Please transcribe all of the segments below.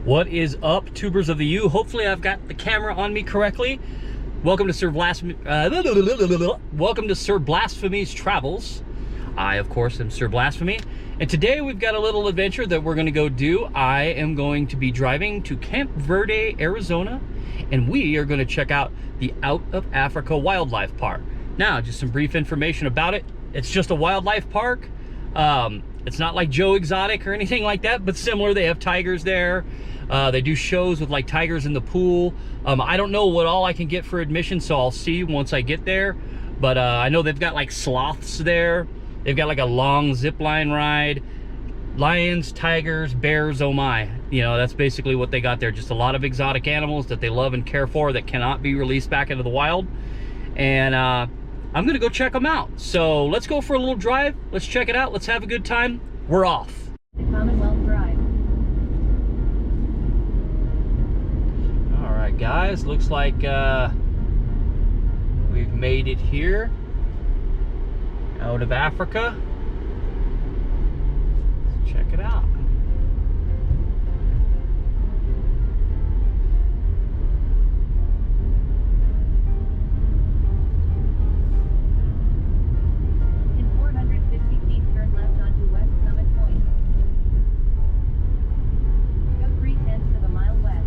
What is up, tubers of the U? Hopefully I've got the camera on me correctly. Welcome to Sir Blasphemy's Travels. I, of course, am Sir Blasphemy. And today we've got a little adventure that we're going to go do. I am going to be driving to Camp Verde, Arizona, and we are going to check out the Out of Africa Wildlife Park. Now, just some brief information about it. It's just a wildlife park. It's not like Joe Exotic or anything like that, but similar. They have tigers there. They do shows with like tigers in the pool. I don't know what all I can get for admission, so I'll see once I get there. But I know they've got like sloths there. They've got like a long zip line ride. Lions, tigers, bears, oh my. You know, that's basically what they got there. Just a lot of exotic animals that they love and care for that cannot be released back into the wild. And I'm gonna go check them out. So let's go for a little drive. Let's check it out. Let's have a good time. We're off. Commonwealth Drive. All right, guys. Looks like we've made it here. Out of Africa. Let's check it out. In 450 feet, turn left onto West Summit Point. Go 3/10 of a mile west.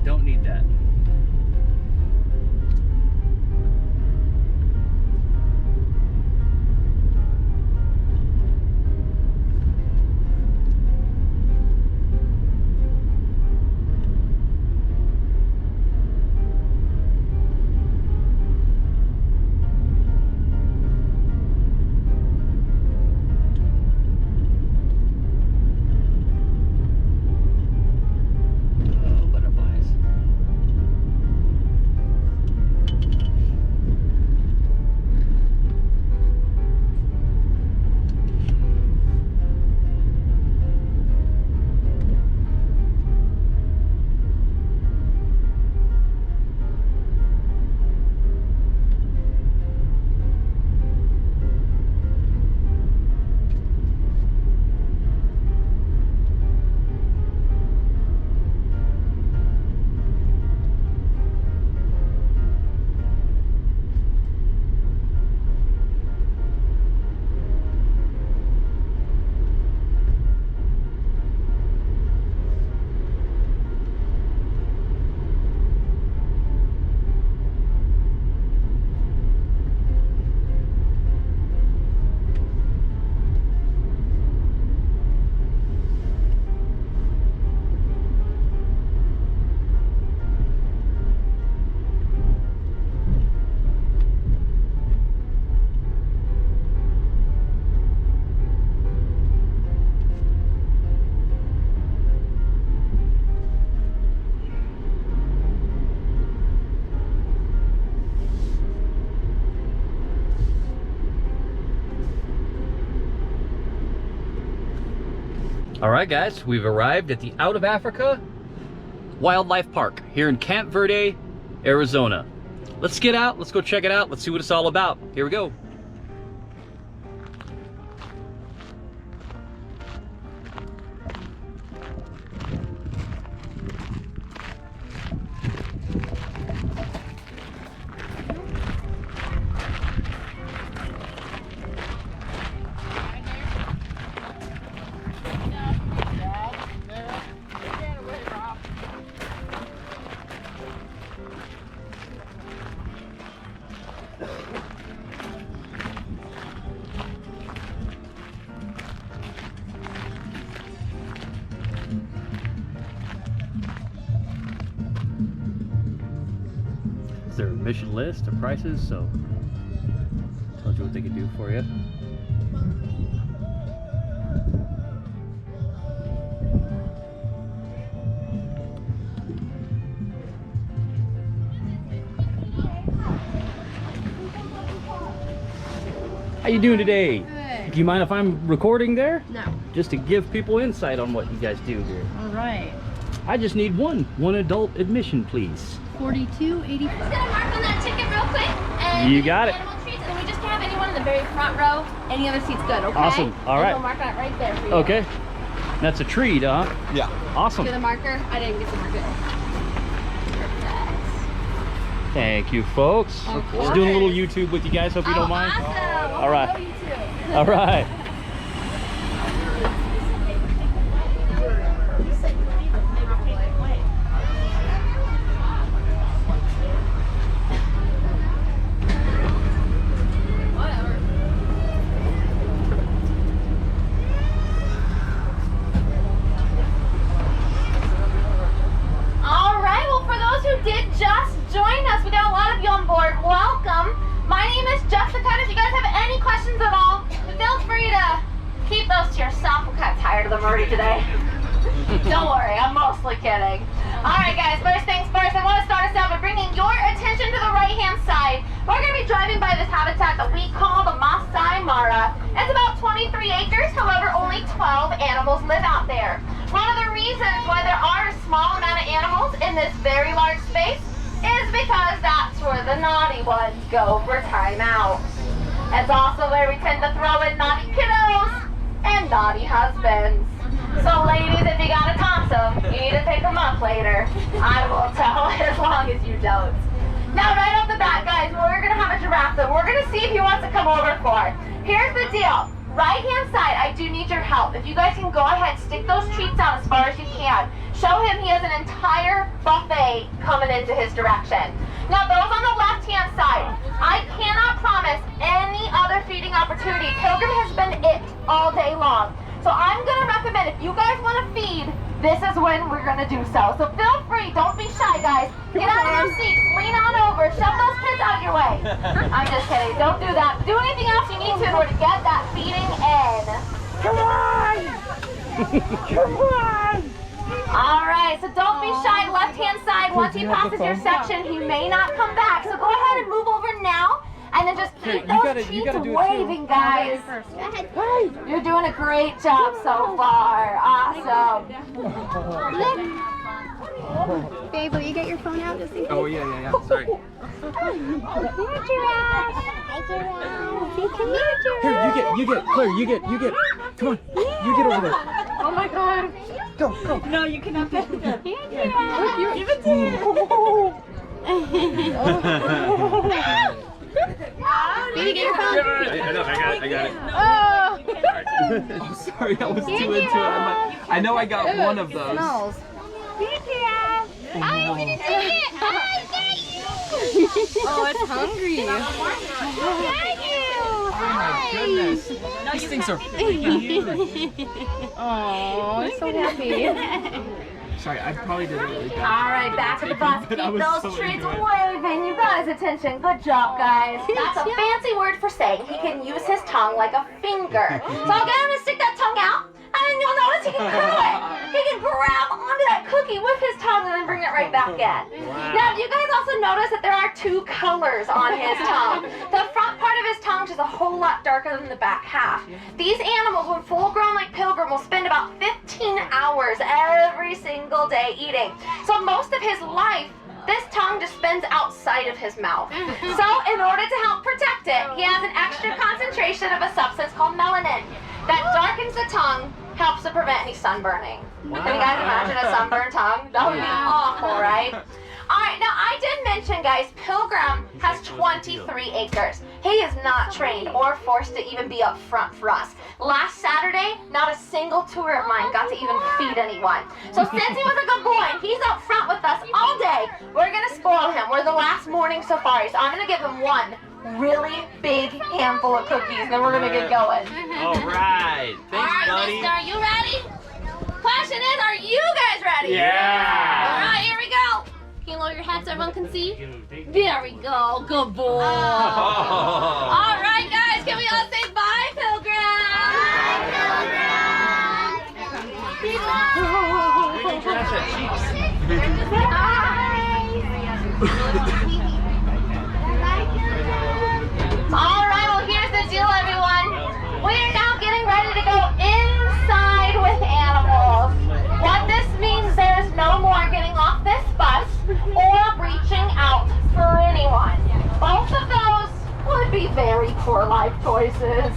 Don't need that. All right, guys, we've arrived at the Out of Africa Wildlife Park here in Camp Verde, Arizona. Let's get out, let's go check it out, let's see what it's all about. Here we go. Their admission list of prices, so tells you what they can do for you. How you doing today? Good. Do you mind if I'm recording there? No. Just to give people insight on what you guys do here. All right. I just need one adult admission, please. $42.85. Just gonna mark on that ticket real quick. And You got it. Animal treats, and we just have anyone in the very front row. Any other seat's good, okay? Awesome. All right. We'll mark on it right there for you. Okay. That's a treat, huh? Yeah. Awesome. Get the marker. I didn't get the marker. Perfect. Thank you, folks. Of Just doing a little course. YouTube with you guys. Hope you don't mind. Awesome. All right. Oh, you too. All right. All right. Well, for those who did just join us, we got a lot of you on board. Welcome. My name is Jessica. If you guys have any questions at all, feel free to keep those to yourself. I'm kind of tired of them already today. Don't worry, I'm mostly kidding. All right, guys, first things first, I want to start us out by bringing your attention to the right-hand side. We're going to be driving by this habitat that we call the Masai Mara. It's about 23 acres, however, only 12 animals live out there. One of the reasons why there are a small amount of animals in this very large space is because that's where the naughty ones go for time out. It's also where we tend to throw in naughty kiddos and naughty husbands. So ladies, if you got a Thompson, you need to take them up later. I will tell as long as you don't. Now right off the bat, guys, we're gonna have a giraffe that we're gonna see if he wants to come over for. Here's the deal. Right hand side, I do need your help. If you guys can go ahead, stick those treats out as far as you can. Show him he has an entire buffet coming into his direction. Now those on the left hand side, I cannot promise any other feeding opportunity. Pilgrim has been it all day long. So I'm gonna recommend if you guys wanna feed, this is when we're gonna do so. So feel free, don't be shy guys. Get out of your seats, lean on over, shove those kids out your way. I'm just kidding, don't do that. Do anything else you need to in order to get that feeding in. Come on! Come on! All right, so don't be shy, left-hand side. Once he passes your section, he may not come back. So go ahead and move over now. And then just keep those treats waving, guys. You're doing a great job so far. Awesome. Babe, will you get your phone out just in case? Oh, yeah. Sorry. Here, giraffe. Hi, giraffe. Say, come here, giraffe. Here, you get. Claire, you get. Come on. You get over there. Oh my God. Go. No, you cannot get it. Here, giraffe. Give it to him. Baby, get your phone. I got it. Oh. Oh, sorry, I was too into it. I know I got one of those. Smells. Here, giraffe. I'm gonna take it. I got you. Oh, it's hungry. Thank you. Oh my goodness. These things are huge. Oh, I'm so happy. Sorry, I probably did it really bad. All right, back to the bus. Keep those treats waving. You got his attention. Good job, guys. That's a fancy word for saying he can use his tongue like a finger. So I'll get him to stick that tongue out, and then you'll notice he can curl it. He can grab onto that cookie with his tongue and then bring it right back in. Wow. Now, do you guys also notice that there are two colors on his tongue? The front part of his tongue is a whole lot darker than the back half. These animals, when full grown like Pilgrim, will spend about 15 hours every single day eating. So most of his life, this tongue just spends outside of his mouth. So in order to help protect it, he has an extra concentration of a substance called melanin that darkens the tongue, helps to prevent any sunburning. Can you guys imagine a sunburned tongue? That would be awful, right? Alright, now I did mention, guys, Pilgrim has 23 acres. He is not trained or forced to even be up front for us. Last Saturday, not a single tour of mine got to even feed anyone. So since he was a good boy and he's up front with us all day, we're going to spoil him. We're the last morning safari, so I'm going to give him one really big handful of cookies, and then we're going to get going. All right. Thanks, buddy. Mister, are you ready? Question is, are you guys ready? Yeah. All right, here we go. Can you lower your head so everyone can see? There we go. Good boy. All right, guys. Can we all say bye, Pilgrim? All right, well, here's the deal, everyone. We are now getting ready to go inside with animals. What this means, there's no more getting off this bus or reaching out for anyone. Both of those would be very poor life choices.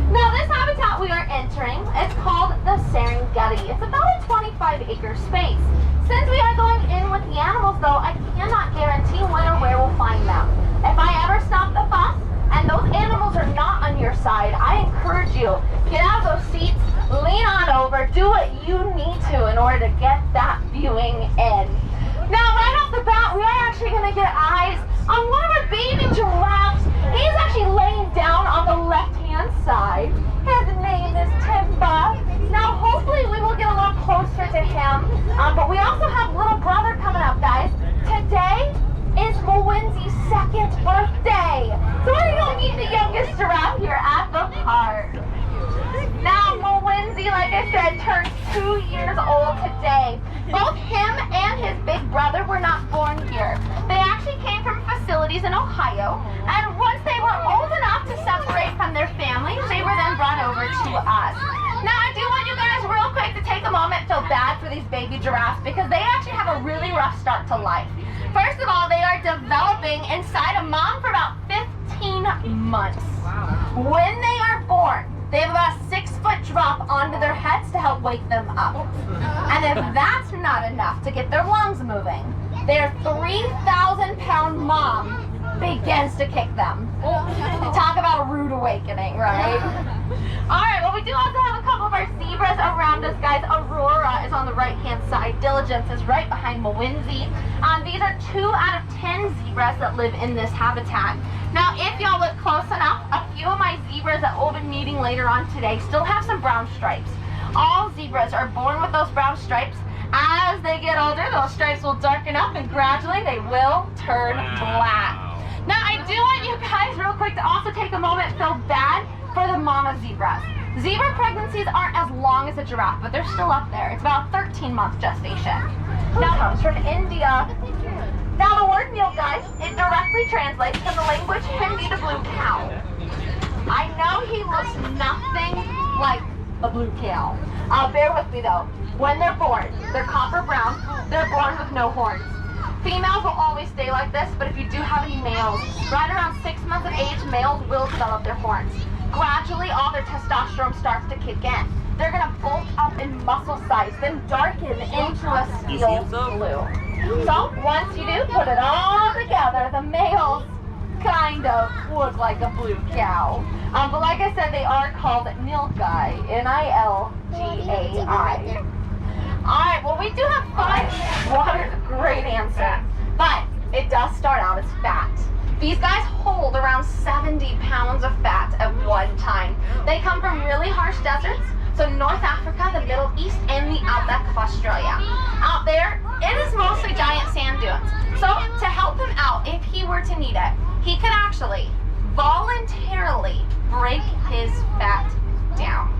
Now this habitat we are entering is called the Serengeti. It's about a 25-acre space. Since we are going in with the animals though, I cannot guarantee when or where we'll find them. If I ever stop the bus and those animals are not on your side, I encourage you, get out of those seats, lean on over, do what you need to in order to get that viewing in. Now right off the bat, we are actually going to get eyes on one of our baby giraffes. He's actually laying down on the left-hand side. His name is Timba. Now hopefully we will get a little closer to him, but we also have little brother coming up, guys. Today is Mwinzi's 2nd birthday. So we're going to meet the youngest giraffe here at the park. Now Mwinzi, like I said, turns 2 years old today. Both him and his big brother were not born here. They actually came from facilities in Ohio, and once they were old enough to separate from their families, they were then brought over to us. Now I do want you guys real quick to take a moment and feel bad for these baby giraffes because they actually have a really rough start to life. First of all, they are developing inside a mom for about 15 months. When they are born, they have about a 6-foot drop onto their heads to help wake them up. And if that's not enough to get their lungs moving, their 3,000-pound mom begins to kick them. Talk about a rude awakening, right? All right, well, we do also have a couple of our zebras around us, guys. Aurora is on the right-hand side. Diligence is right behind Mwinzi. These are 2 out of 10 zebras that live in this habitat. Now, if y'all look close enough, a few of my zebras that we'll be meeting later on today still have some brown stripes. All zebras are born with those brown stripes. As they get older, those stripes will darken up and gradually they will turn black. Now, I do want you guys real quick to also take a moment and feel bad for the mama zebras. Zebra pregnancies aren't as long as a giraffe, but they're still up there. It's about a 13-month gestation. Now, it comes from India. Now, the word meal, guys, it directly translates from the language Hindi to blue cow. I know he looks nothing like a blue cow. Bear with me, though. When they're born, they're copper brown. They're born with no horns. Females will always stay like this, but if you do have any males, right around 6 months of age, males will develop their horns. Gradually, all their testosterone starts to kick in. They're going to bulk up in muscle size, then darken into a steel blue. So, once you do put it all together, the males kind of look like a blue cow. But like I said, they are called Nilgai, Nilgai. Alright, well, we do have 5 water. Great answer. But it does start out as fat. These guys hold around 70 pounds of fat at one time. They come from really harsh deserts, so North Africa, the Middle East, and the outback of Australia. Out there, it is mostly giant sand dunes. So to help him out, if he were to need it, he could actually voluntarily break his fat down.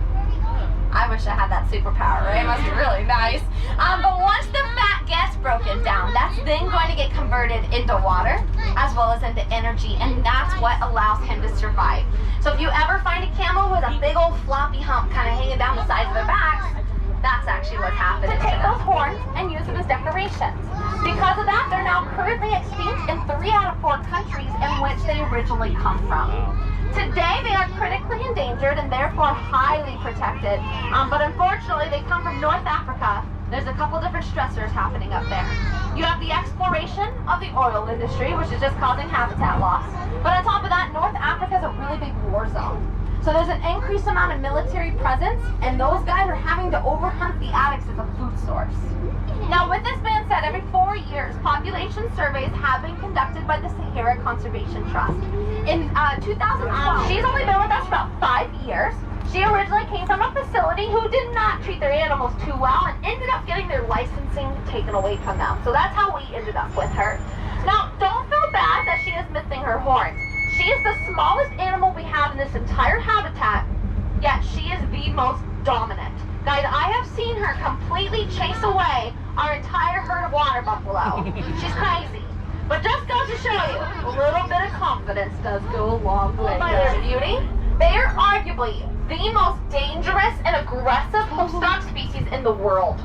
I wish I had that superpower, right? It must be really nice. But once the fat gets broken down, that's then going to get converted into water as well as into energy, and that's what allows him to survive. So if you ever find a camel with a big old floppy hump kind of hanging down the sides of their backs, that's actually what's happening. To take those horns and use them as decorations. Because of that, they're now currently extinct in 3 out of 4 countries in which they originally come from. Today, they are critically endangered and therefore highly protected. But unfortunately, they come from North Africa. There's a couple different stressors happening up there. You have the exploration of the oil industry, which is just causing habitat loss. But on top of that, North Africa is a really big war zone. So there's an increased amount of military presence, and those guys are having to overhunt the addicts as a food source. Now, with this being said, every 4 years, population surveys have been conducted by the Sahara Conservation Trust. In 2012, she's only been with us about 5 years. She originally came from a facility who did not treat their animals too well and ended up getting their licensing taken away from them. So that's how we ended up with her. Now, don't feel bad that she is missing her horns. She is the smallest animal we have in this entire habitat, yet she is the most dominant. Guys, I have seen her completely chase away our entire herd of water buffalo. She's crazy. But just goes to show you, a little bit of confidence does go a long way. By their beauty, they are arguably the most dangerous and aggressive hoofstock species in the world.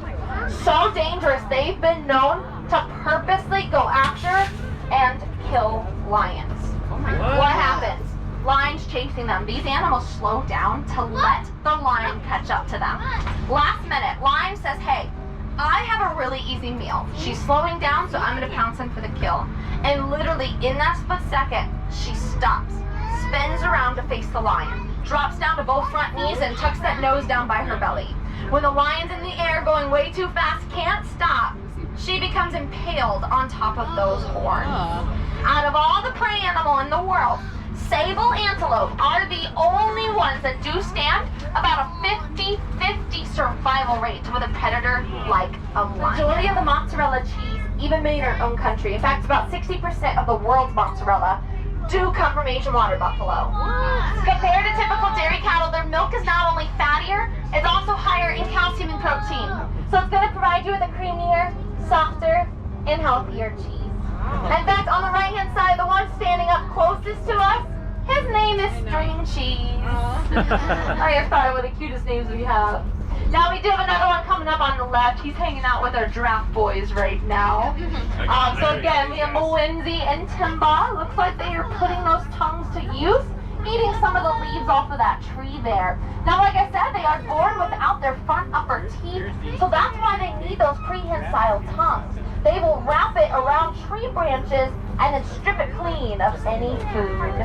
So dangerous, they've been known to purposely go after and kill lions. What happens? Lions chasing them. These animals slow down to let the lion catch up to them. Last minute, lion says, hey, I have a really easy meal. She's slowing down, so I'm gonna pounce in for the kill. And literally in that split second, she stops, spins around to face the lion, drops down to both front knees and tucks that nose down by her belly. When the lion's in the air going way too fast, can't stop, she becomes impaled on top of those horns. Out of all the prey animal in the world, sable antelope are the only ones that do stand about a 50-50 survival rate with a predator like a lion. The majority of the mozzarella cheese, even made in our own country, in fact, about 60% of the world's mozzarella do come from Asian water buffalo. Compared to typical dairy cattle, their milk is not only fattier, it's also higher in calcium and protein. So it's going to provide you with a creamier, softer, and healthier cheese. In fact, on the right-hand side, the one standing up closest to us, his name is String Cheese. I guess probably one of the cutest names we have. Now we do have another one coming up on the left. He's hanging out with our giraffe boys right now. So again, we have Mawinzi and Timba. Looks like they are putting those tongues to use, eating some of the leaves off of that tree there. Now, like I said, they are born without their front upper teeth, so that's why they need those prehensile tongues. They will wrap it around tree branches and then strip it clean of any food.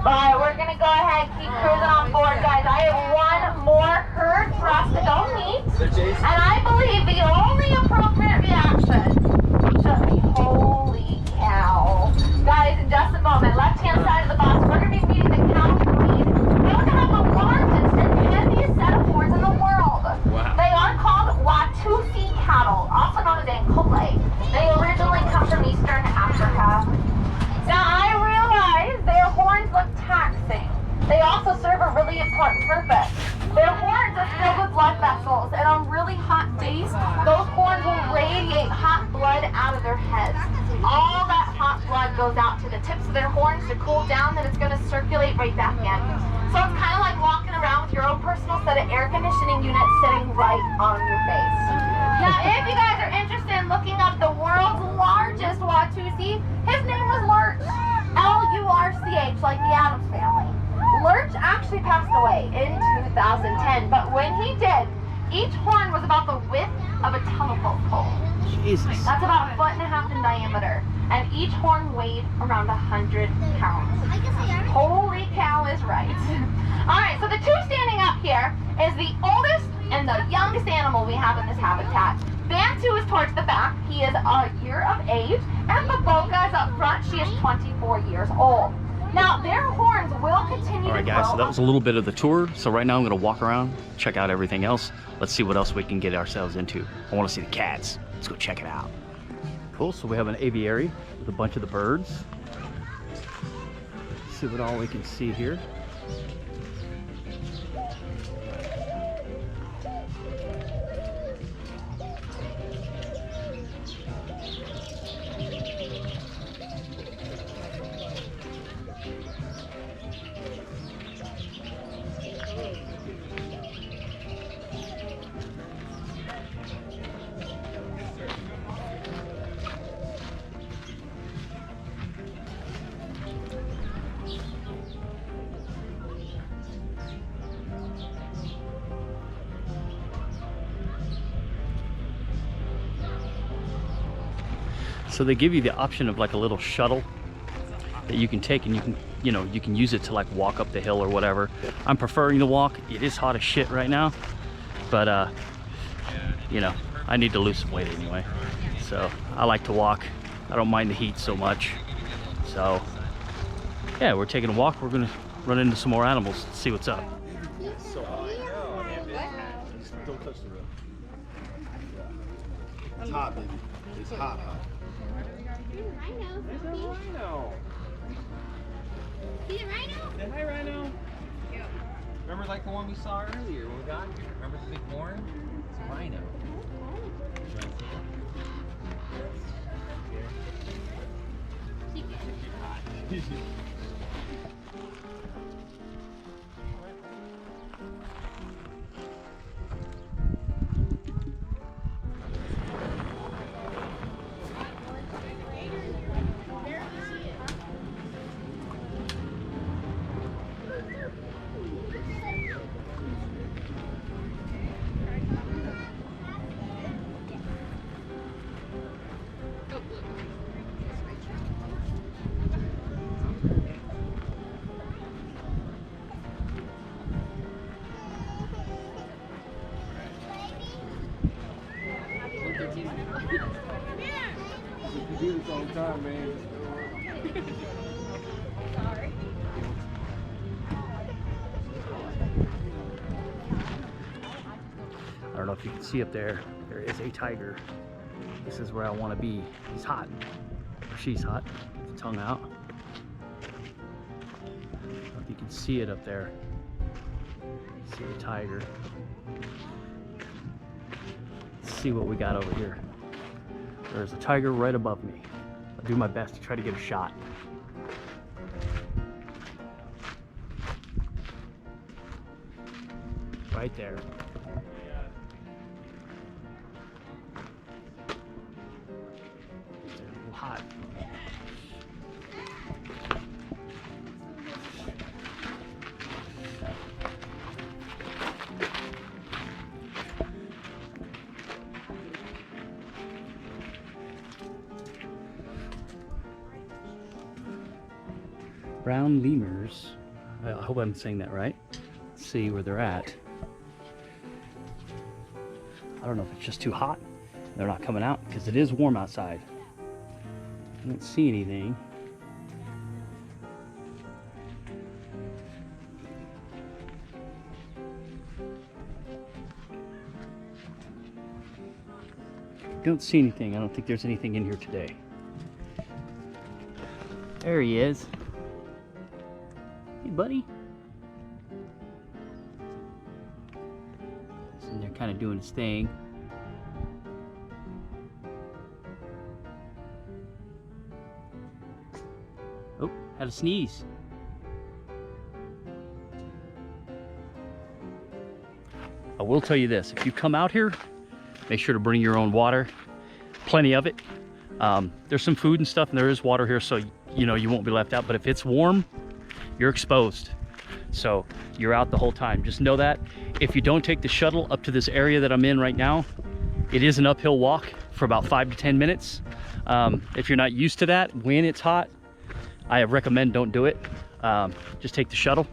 Alright, we're gonna go ahead and keep cruising on board, guys. I have one more herd for us to go meet, and I believe the only appropriate reaction should be holy cow. Guys, in just a moment, left-hand side of the box, we're gonna be meeting the cow breed. They also have the largest and heaviest set of horns in the world. Wow. They are called Watusi cattle, also known as Ankole. They originally come from Eastern Africa. Now, I realize their horns look taxing. They also serve a really important purpose. Their horns are filled with blood vessels, and on really hot days, those horns will radiate hot blood out of their heads. All that hot blood goes out to the tips of their horns to cool down, then it's going to circulate right back in. So it's kind of like walking around with your own personal set of air conditioning units sitting right on your face. Now, if you guys are interested in looking up the world's largest Watusi, his name was Lurch. L-U-R-C-H, like the Addams Family. Lurch actually passed away in 2010, but when he did, each horn was about the width of a telephone pole. Jesus. That's about 1.5 feet in diameter, and each horn weighed around 100 pounds. Holy cow is right. Alright, so the two standing up here is the oldest and the youngest animal we have in this habitat. Bantu is towards the back. He is a year of age, and Baboka is up front. She is 24 years old. Now, their horns will continue All right, to guys, grow. so that was a little bit of the tour. So right now I'm going to walk around, check out everything else. Let's see what else we can get ourselves into. I want to see the cats. Let's go check it out. Cool, so we have an aviary with a bunch of the birds. See what all we can see here. So they give you the option of like a little shuttle that you can take, and you can use it to like walk up the hill or whatever. I'm preferring to walk. It is hot as shit right now, but I need to lose some weight anyway. So I like to walk. I don't mind the heat so much. So yeah, we're taking a walk. We're gonna run into some more animals, see what's up. Don't touch the road. It's hot, baby. It's hot, hot. There's a rhino. See the rhino? Say hi, Rhino. Remember like the one we saw earlier when we got here? Remember the big horn? It's a rhino. time, man. I don't know if you can see up there, there is a tiger. This is where I want to be. He's hot, or she's hot. Get the tongue out. I don't know if you can see it up there. See the tiger. Let's see what we got over here. There's a tiger right above me. I'll do my best to try to get a shot. Right there. They're a little hot. Brown lemurs. I hope I'm saying that right. Let's see where they're at. I don't know if it's just too hot. They're not coming out because it is warm outside. I don't see anything. Don't see anything. I don't think there's anything in here today. There he is. Hey, buddy. He's in there kind of doing his thing. Oh, had a sneeze. I will tell you this, if you come out here, make sure to bring your own water, plenty of it. There's some food and stuff, and there is water here, so you know you won't be left out. But if it's warm, you're exposed, so you're out the whole time. Just know that. If you don't take the shuttle up to this area that I'm in right now, it is an uphill walk for about 5 to 10 minutes. If you're not used to that when it's hot, I recommend don't do it. Just take the shuttle.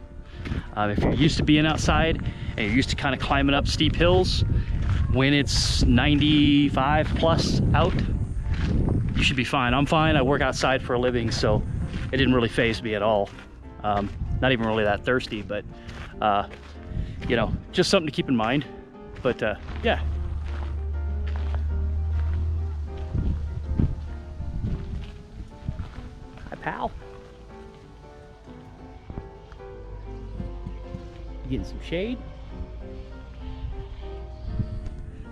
If you're used to being outside and you're used to kind of climbing up steep hills, when it's 95 plus out, you should be fine. I'm fine. I work outside for a living, so it didn't really faze me at all. Not even really that thirsty, but you know, just something to keep in mind. But yeah. Hi, pal. Getting some shade.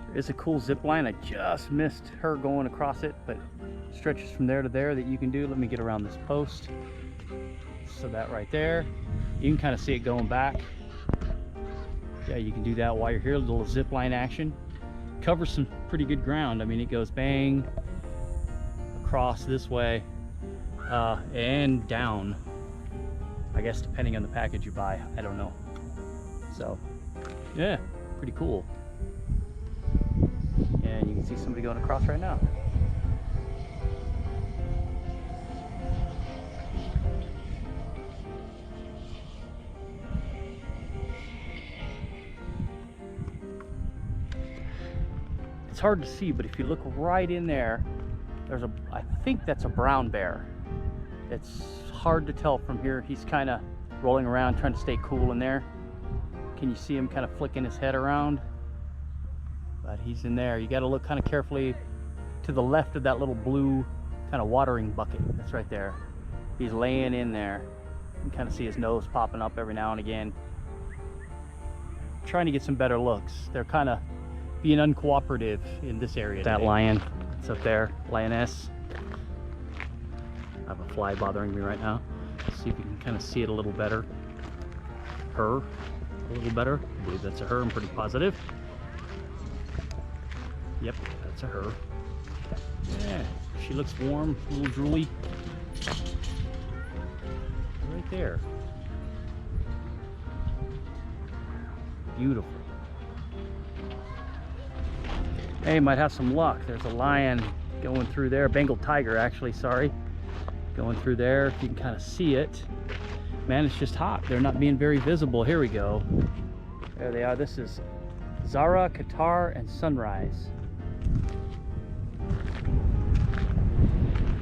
There is a cool zip line. I just missed her going across it, but it stretches from there to there that you can do. Let me get around this post. So that right there, you can kind of see it going back. Yeah, you can do that while you're here. A little zip line action. Covers some pretty good ground. I mean, it goes bang across this way and down. I guess depending on the package you buy, I don't know. So yeah, pretty cool. And you can see somebody going across right now. It's hard to see, but if you look right in there, there's a, I think that's a brown bear. It's hard to tell from here. He's kind of rolling around trying to stay cool in there. Can you see him kind of flicking his head around? But he's in there. You got to look kind of carefully to the left of that little blue kind of watering bucket. That's right there. He's laying in there. You can kind of see his nose popping up every now and again. Trying to get some better looks. They're kind of being uncooperative in this area. That lion, it's up there, lioness. I have a fly bothering me right now. Let's see if you can kind of see it a little better. Her, a little better. I believe that's a her, I'm pretty positive. Yep, that's a her. Yeah, she looks warm, a little drooly. Right there. Beautiful. Hey, might have some luck. There's a lion going through there. Bengal tiger, actually, sorry. Going through there, if you can kind of see it. Man, it's just hot. They're not being very visible. Here we go. There they are. This is Zara, Qatar, and Sunrise.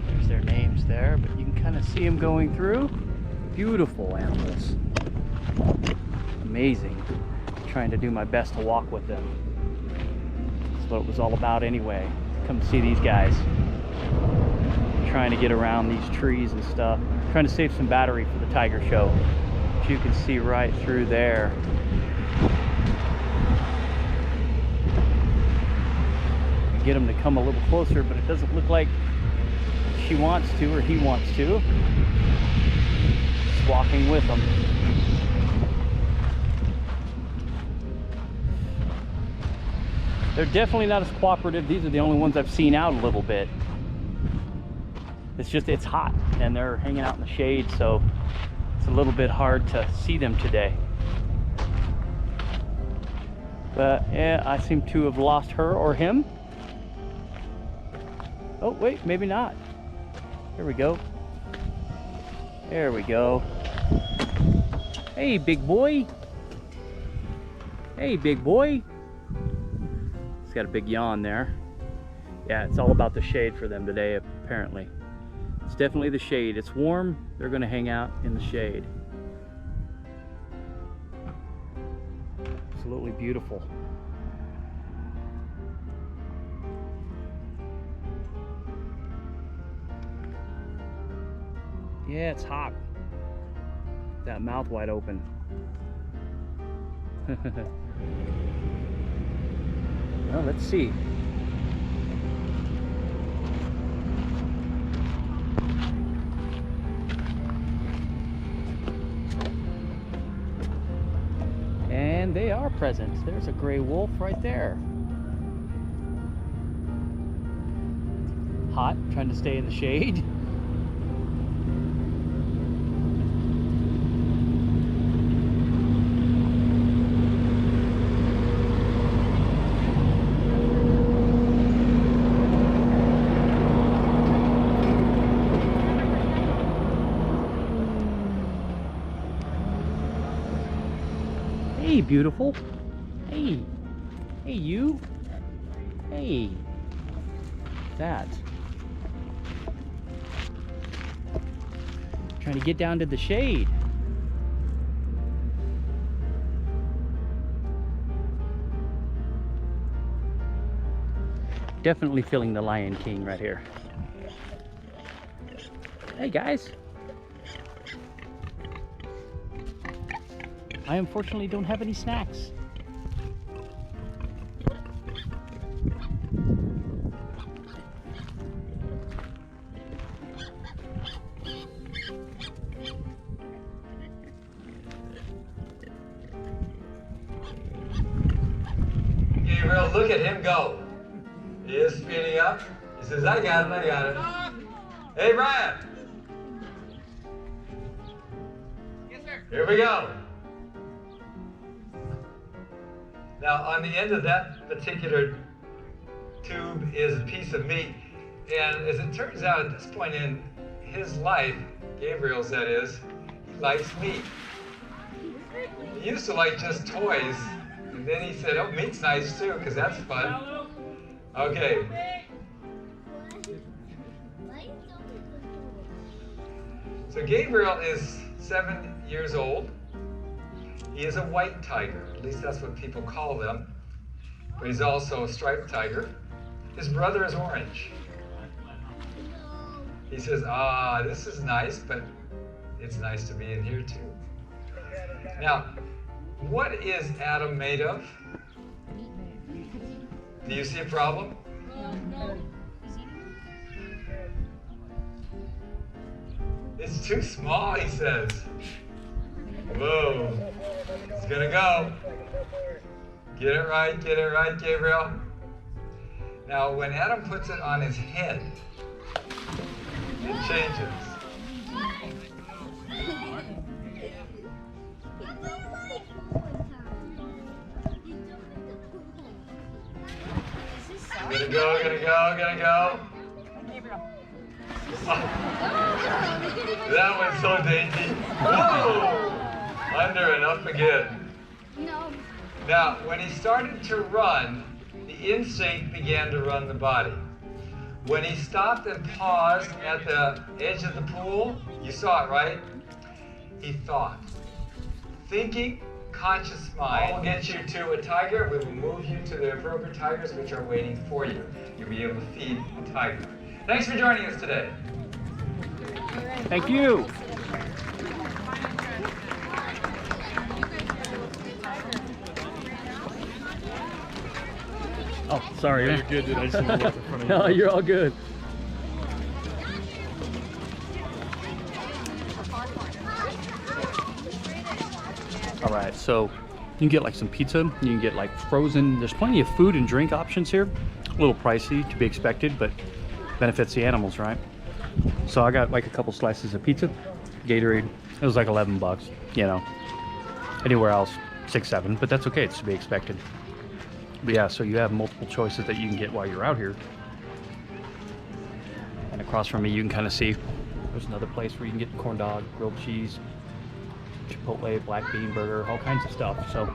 There's their names there, but you can kind of see them going through. Beautiful animals. Amazing. Trying to do my best to walk with them. That's what it was all about anyway. Come see these guys. Trying to get around these trees and stuff. Trying to save some battery for the tiger show. Which you can see right through there. Get him to come a little closer, but it doesn't look like she wants to or he wants to. Just walking with them. They're definitely not as cooperative. These are the only ones I've seen out a little bit. It's just, it's hot and they're hanging out in the shade, so it's a little bit hard to see them today. But yeah, I seem to have lost her or him. Oh, wait, maybe not. There we go. There we go. Hey, big boy. Hey, big boy. He's got a big yawn there. Yeah, it's all about the shade for them today, apparently. It's definitely the shade. It's warm. They're going to hang out in the shade. Absolutely beautiful. Yeah, it's hot. That mouth wide open. Well, let's see. And they are present. There's a gray wolf right there. Hot, trying to stay in the shade. Hey, beautiful. Hey. Hey, you. Hey. That. Trying to get down to the shade. Definitely feeling the Lion King right here. Hey, guys. I unfortunately don't have any snacks. Gabriel, look at him go. He is speeding up. He says, I got it, I got it. Hey, Ryan. Yes, sir. Here we go. Now, on the end of that particular tube is a piece of meat. And as it turns out, at this point in his life, Gabriel's that is, he likes meat. He used to like just toys. And then he said, oh, meat's nice too, because that's fun. Okay. So Gabriel is 7 years old. He is a white tiger, at least that's what people call them. But he's also a striped tiger. His brother is orange. He says, this is nice, but it's nice to be in here too. Now, what is Adam made of? Do you see a problem? No. It's too small, he says. Whoa. It's gonna go. Get it right, Gabriel. Now, when Adam puts it on his head, it changes. Gonna go. That was so dainty. Whoa! Under and up again. Now, when he started to run, the instinct began to run the body. When he stopped and paused at the edge of the pool, you saw it, right? He thought. Thinking, conscious mind will get you to a tiger. We will move you to the appropriate tigers which are waiting for you. You'll be able to feed a tiger. Thanks for joining us today. Thank you. Oh, sorry. You're good, dude. I just didn't walk in front of you. No, you're all good. All right, so you can get like some pizza. You can get like frozen. There's plenty of food and drink options here. A little pricey to be expected, but benefits the animals, right? So I got like a couple slices of pizza, Gatorade. It was like 11 bucks, you know. Anywhere else, 6, 7, but that's okay. It's to be expected. But yeah, so you have multiple choices that you can get while you're out here. And across from me, you can kind of see there's another place where you can get corn dog, grilled cheese, Chipotle, black bean burger, all kinds of stuff. So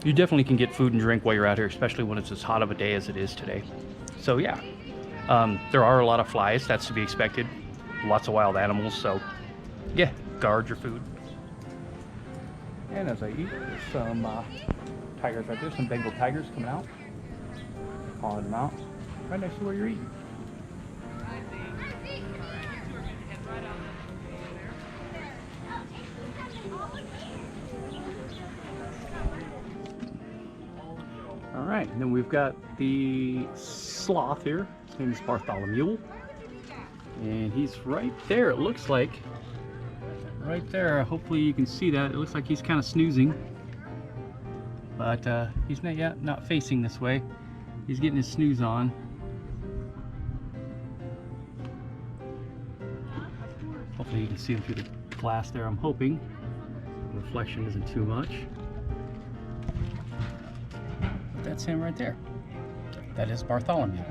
you definitely can get food and drink while you're out here, especially when it's as hot of a day as it is today. So yeah, there are a lot of flies. That's to be expected. Lots of wild animals. So yeah, guard your food. And as I eat, there's some tigers right there, some Bengal tigers coming out. Calling them out right next to where you're eating. All right, and then we've got the sloth here. His name is Bartholomew. And he's right there, it looks like. Right there, hopefully you can see that. It looks like he's kind of snoozing. But he's not facing this way. He's getting his snooze on. Hopefully you can see him through the glass there, I'm hoping. The reflection isn't too much. But that's him right there. That is Bartholomew.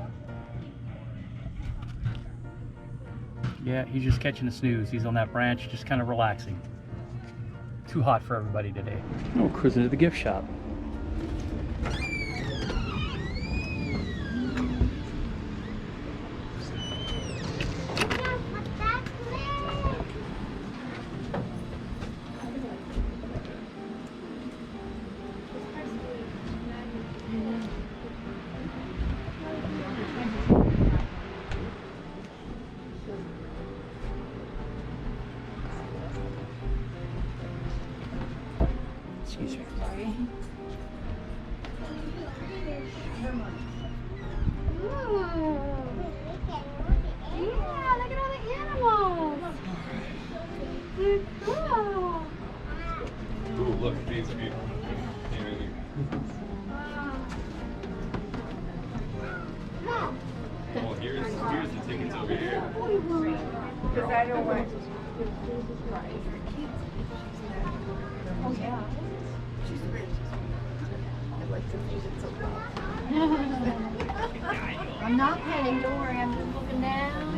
Yeah, he's just catching a snooze. He's on that branch, just kind of relaxing. Too hot for everybody today. We're cruising to the gift shop. Excuse me. Sorry. Yeah, look at all the animals. They're cool. Ooh, look, it's beautiful. Well, here's the tickets over here. Because I don't want Oh yeah. She's rich. I like to use it so bad. I'm not petting, don't worry, I'm just looking down.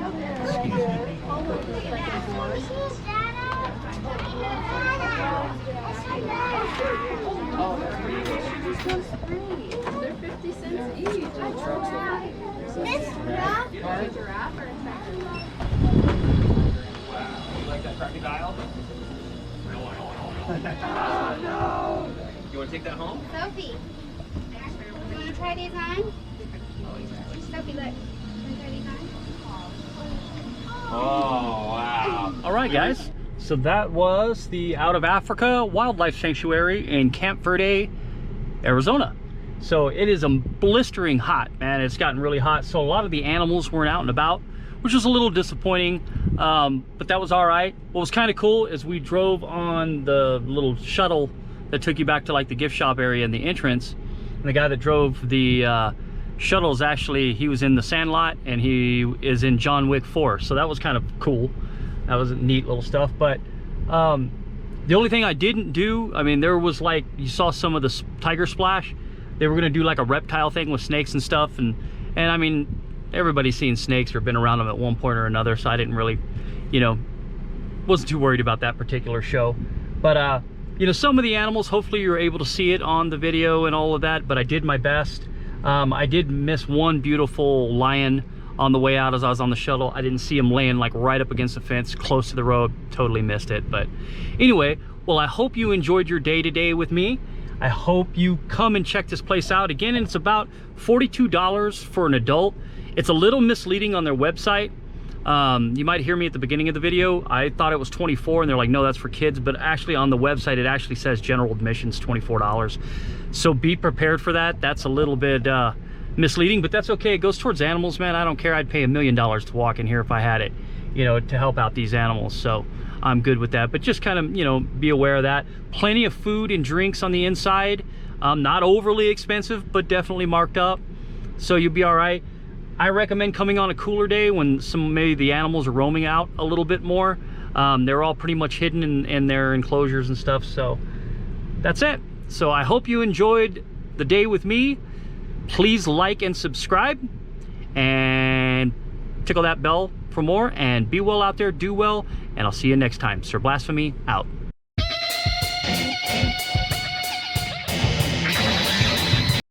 They're 50 cents each. This giraffe. You like that crocodile? No. You want to take that home? Sophie, you want to try these on? Sophie, look. You want to try these on? Oh, wow. All right, guys. So that was the Out of Africa Wildlife Sanctuary in Camp Verde, Arizona. So it is a blistering hot, man. It's gotten really hot. So a lot of the animals weren't out and about, which was a little disappointing, but that was all right. What was kind of cool is we drove on the little shuttle that took you back to like the gift shop area and the entrance. And the guy that drove the shuttle is actually, he was in The Sandlot and he is in John Wick 4. So that was kind of cool. That was a neat little stuff. But the only thing I didn't do, I mean, there was like, you saw some of the tiger splash. They were gonna do like a reptile thing with snakes and stuff. And I mean, everybody's seen snakes or been around them at one point or another. So I didn't really, you know, wasn't too worried about that particular show. But you know, some of the animals, hopefully you're able to see it on the video and all of that, but I did my best. I did miss one beautiful lion on the way out as I was on the shuttle. I didn't see him laying like right up against the fence, close to the road. Totally missed it. But anyway, well, I hope you enjoyed your day today with me. I hope you come and check this place out. Again, it's about $42 for an adult. It's a little misleading on their website. You might hear me at the beginning of the video. I thought it was $24 and they're like, no, that's for kids. But actually on the website, it actually says general admissions $24. So be prepared for that. That's a little bit misleading, but that's okay. It goes towards animals, man. I don't care. I'd pay $1 million to walk in here if I had it, you know, to help out these animals. So I'm good with that. But just kind of, you know, be aware of that. Plenty of food and drinks on the inside. Not overly expensive, but definitely marked up. So you'll be all right. I recommend coming on a cooler day when maybe the animals are roaming out a little bit more. They're all pretty much hidden in their enclosures and stuff. So that's it. So I hope you enjoyed the day with me. Please like and subscribe and tickle that bell for more, and be well out there, do well, and I'll see you next time. Sir Blasphemy out.